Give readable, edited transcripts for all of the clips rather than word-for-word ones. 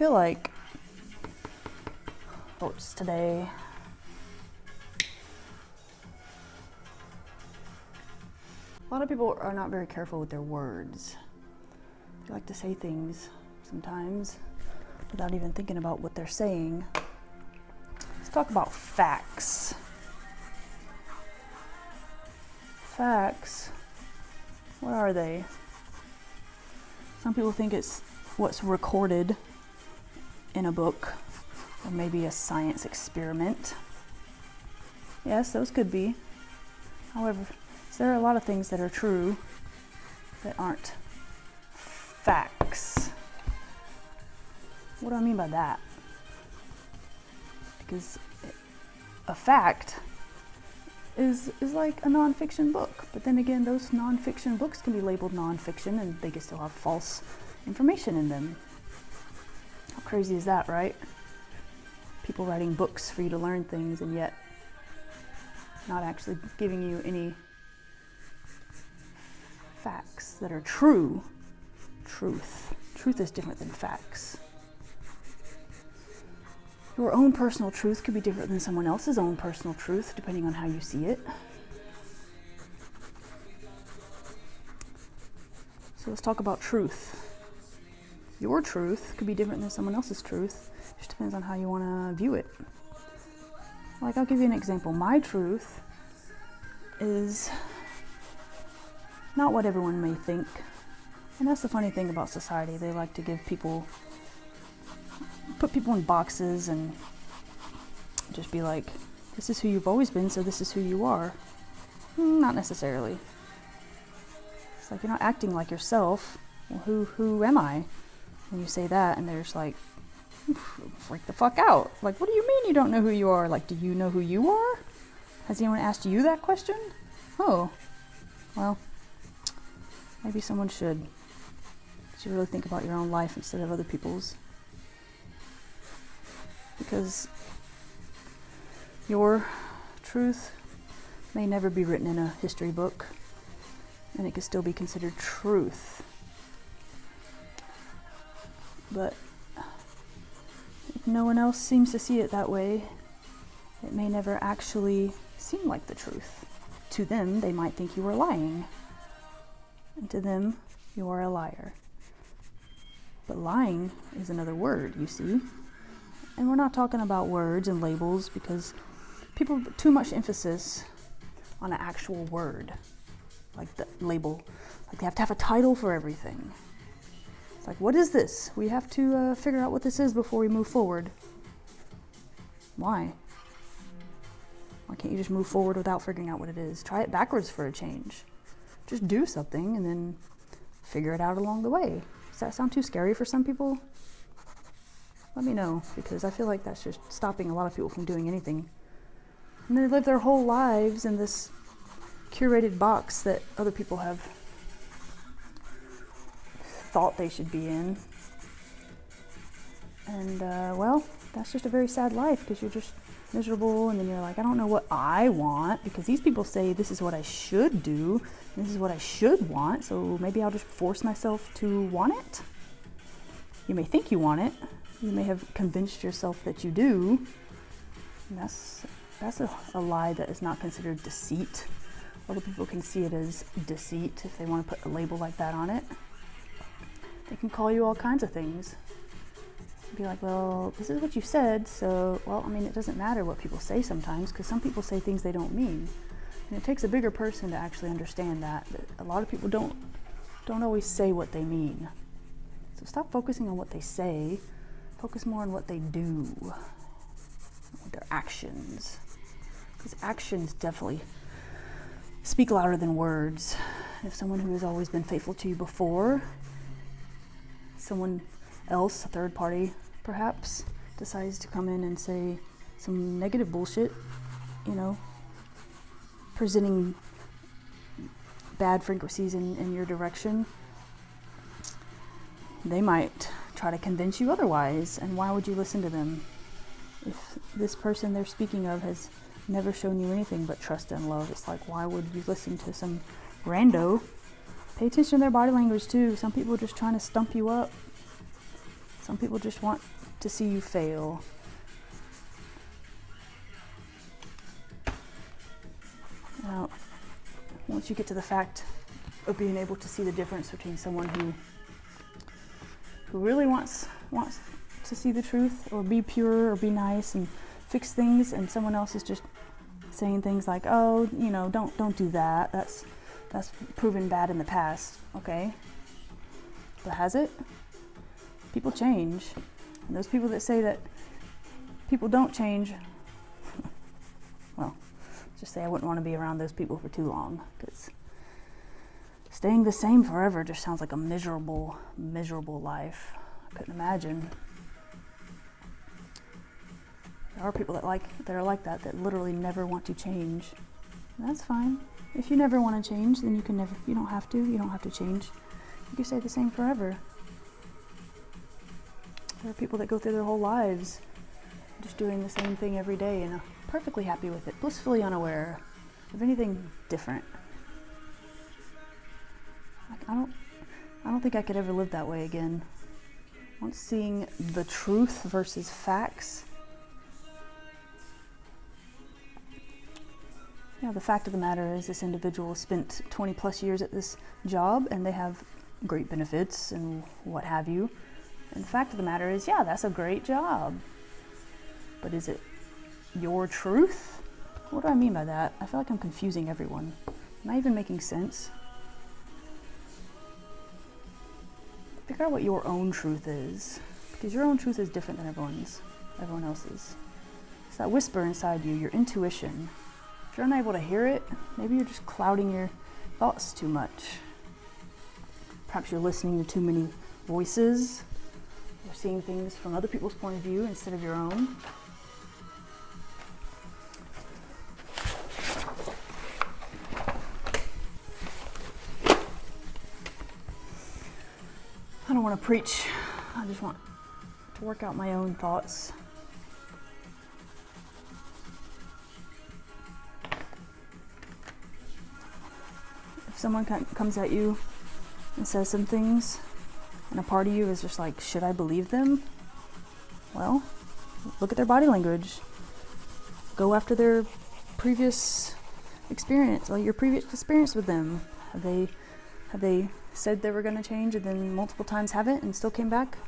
feel like votes today. A lot of people are not very careful with their words. They like to say things sometimes without even thinking about what they're saying. Let's talk about facts. Facts, what are they? Some people think it's what's recorded in a book, or maybe a science experiment. Yes, those could be. However, there are a lot of things that are true that aren't facts. What do I mean by that? Because a fact is like a nonfiction book, but then again, those nonfiction books can be labeled nonfiction and they can still have false information in them. How crazy is that, right? People writing books for you to learn things and yet not actually giving you any facts that are true. Truth is different than facts. Your own personal truth could be different than someone else's own personal truth, depending on how you see it. So let's talk about truth. Your truth could be different than someone else's truth. It just depends on how you want to view it. Like, I'll give you an example. My truth is not what everyone may think. And that's the funny thing about society. They like to put people in boxes and just be like, this is who you've always been, so this is who you are. Not necessarily. It's like, you're not acting like yourself. Well, who am I? When you say that, and they're just like, freak the fuck out. Like, what do you mean you don't know who you are? Like, do you know who you are? Has anyone asked you that question? Oh, well, maybe someone should. You should really think about your own life instead of other people's. Because your truth may never be written in a history book, and it could still be considered truth. But if no one else seems to see it that way, it may never actually seem like the truth. To them, they might think you are lying. And to them, you are a liar. But lying is another word, you see. And we're not talking about words and labels, because people put too much emphasis on an actual word. Like the label. Like they have to have a title for everything. It's like, what is this? We have to figure out what this is before we move forward. Why? Why can't you just move forward without figuring out what it is? Try it backwards for a change. Just do something and then figure it out along the way. Does that sound too scary for some people? Let me know, because I feel like that's just stopping a lot of people from doing anything. And they live their whole lives in this curated box that other people have thought they should be in. And well, that's just a very sad life, because you're just miserable, and then you're like, I don't know what I want, because these people say this is what I should do, and this is what I should want, so maybe I'll just force myself to want it. You may think you want it. You may have convinced yourself that you do. And that's a lie that is not considered deceit. Other people can see it as deceit if they want to put a label like that on it. They can call you all kinds of things. Be like, well, this is what you said, so, well, I mean, it doesn't matter what people say sometimes, because some people say things they don't mean. And it takes a bigger person to actually understand that a lot of people don't always say what they mean. So stop focusing on what they say. Focus more on what they do, with their actions. Because actions definitely speak louder than words. If someone who has always been faithful to you before, someone else, a third party perhaps, decides to come in and say some negative bullshit, presenting bad frequencies in your direction, they might try to convince you otherwise. And why would you listen to them? If this person they're speaking of has never shown you anything but trust and love, it's like, why would you listen to some rando? Pay attention to their body language too. Some people are just trying to stump you up. Some people just want to see you fail. Now, once you get to the fact of being able to see the difference between someone who really wants to see the truth or be pure or be nice and fix things, and someone else is just saying things like, oh, don't do that. That's proven bad in the past. Okay. But has it? People change. And those people that say that people don't change, well, just say I wouldn't want to be around those people for too long, because staying the same forever just sounds like a miserable, miserable life. I couldn't imagine. There are people that are like that literally never want to change. And that's fine. If you never want to change, then you don't have to change. You can stay the same forever. There are people that go through their whole lives just doing the same thing every day and are perfectly happy with it, blissfully unaware of anything different. I don't think I could ever live that way again. Once seeing the truth versus facts. The fact of the matter is this individual spent 20 plus years at this job and they have great benefits and what have you. And the fact of the matter is, that's a great job. But is it your truth? What do I mean by that? I feel like I'm confusing everyone. Am I even making sense? Figure out what your own truth is. Because your own truth is different than everyone else's. It's that whisper inside you, your intuition. If you're unable to hear it, maybe you're just clouding your thoughts too much. Perhaps you're listening to too many voices. You're seeing things from other people's point of view instead of your own. I don't want to preach. I just want to work out my own thoughts. If someone comes at you and says some things, and a part of you is just like, should I believe them? Well, look at their body language. Go after their previous experience, like your previous experience with them. Have they said they were going to change and then multiple times haven't and still came back?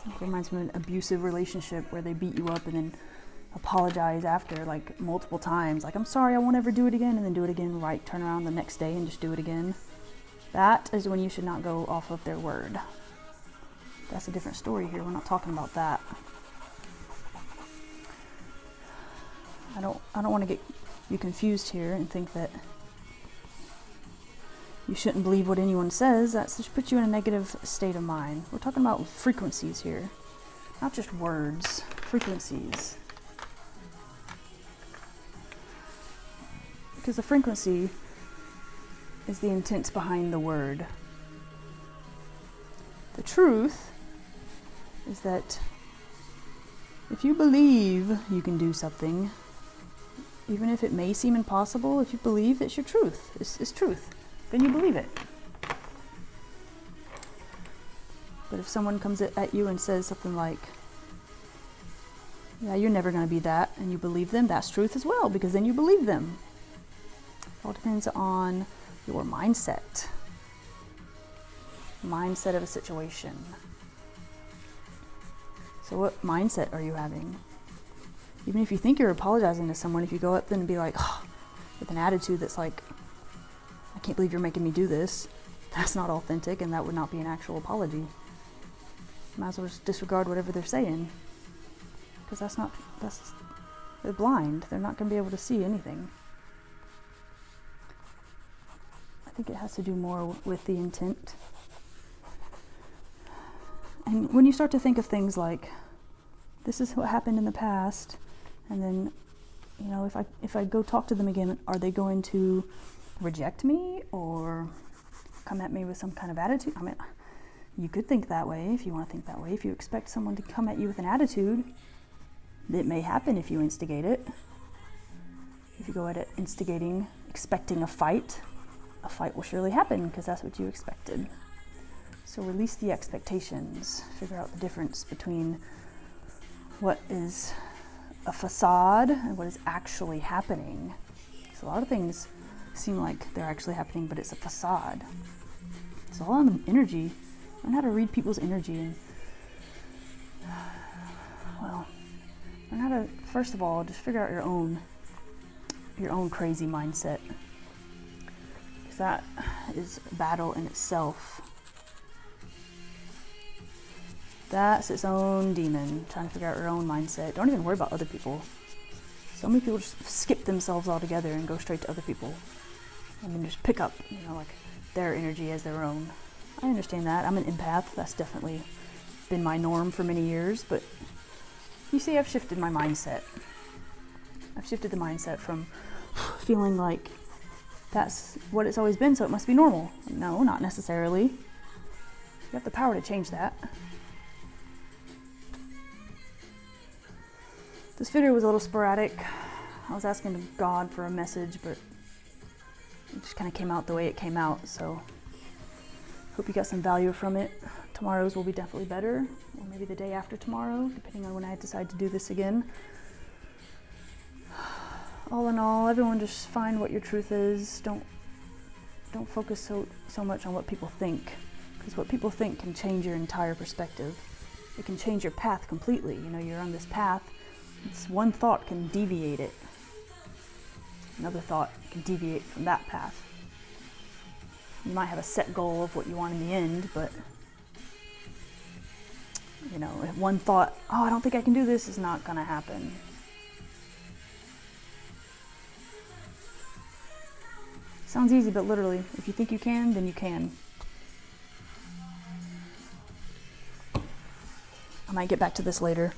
It reminds me of an abusive relationship where they beat you up and then apologize after like multiple times. Like, I'm sorry, I won't ever do it again, and then do it again, right? Turn around the next day and just do it again. That is when you should not go off of their word. That's a different story here. We're not talking about that. I don't want to get you confused here and think that you shouldn't believe what anyone says. That just puts you in a negative state of mind. We're talking about frequencies here, not just words. Frequencies. Because the frequency is the intent behind the word. The truth is that if you believe you can do something, even if it may seem impossible, if you believe it's your truth, it's truth, then you believe it. But if someone comes at you and says something like, yeah, you're never going to be that, and you believe them, that's truth as well, because then you believe them. It all depends on your mindset of a situation. So what mindset are you having? Even if you think you're apologizing to someone, if you go up then and be like, with an attitude that's like, I can't believe you're making me do this, that's not authentic, and that would not be an actual apology. Might as well just disregard whatever they're saying, because they're blind. They're not going to be able to see anything. I think it has to do more with the intent. And when you start to think of things like, this is what happened in the past, and then, if I go talk to them again, are they going to reject me or come at me with some kind of attitude? I mean, you could think that way if you want to think that way. If you expect someone to come at you with an attitude, it may happen if you instigate it. If you go at it instigating, expecting a fight will surely happen because that's what you expected. So release the expectations. Figure out the difference between what is a facade and what is actually happening. So a lot of things seem like they're actually happening, but it's a facade. It's all on the energy. Learn how to read people's energy, and well, learn how to, first of all, just figure out your own crazy mindset. Because that is a battle in itself. That's its own demon, trying to figure out your own mindset. Don't even worry about other people. So many people just skip themselves altogether and go straight to other people. And then just pick up, like their energy as their own. I understand that. I'm an empath. That's definitely been my norm for many years. But you see, I've shifted my mindset. I've shifted the mindset from feeling like that's what it's always been, so it must be normal. No, not necessarily. You have the power to change that. This video was a little sporadic. I was asking God for a message, but it just kind of came out the way it came out, so hope you got some value from it. Tomorrow's will be definitely better, or maybe the day after tomorrow, depending on when I decide to do this again. All in all, everyone just find what your truth is. Don't focus so much on what people think, because what people think can change your entire perspective. It can change your path completely. You're on this path. This one thought can deviate it. Another thought can deviate from that path. You might have a set goal of what you want in the end, but if one thought, oh, I don't think I can do this, is not going to happen. Sounds easy, but literally, if you think you can, then you can. I might get back to this later.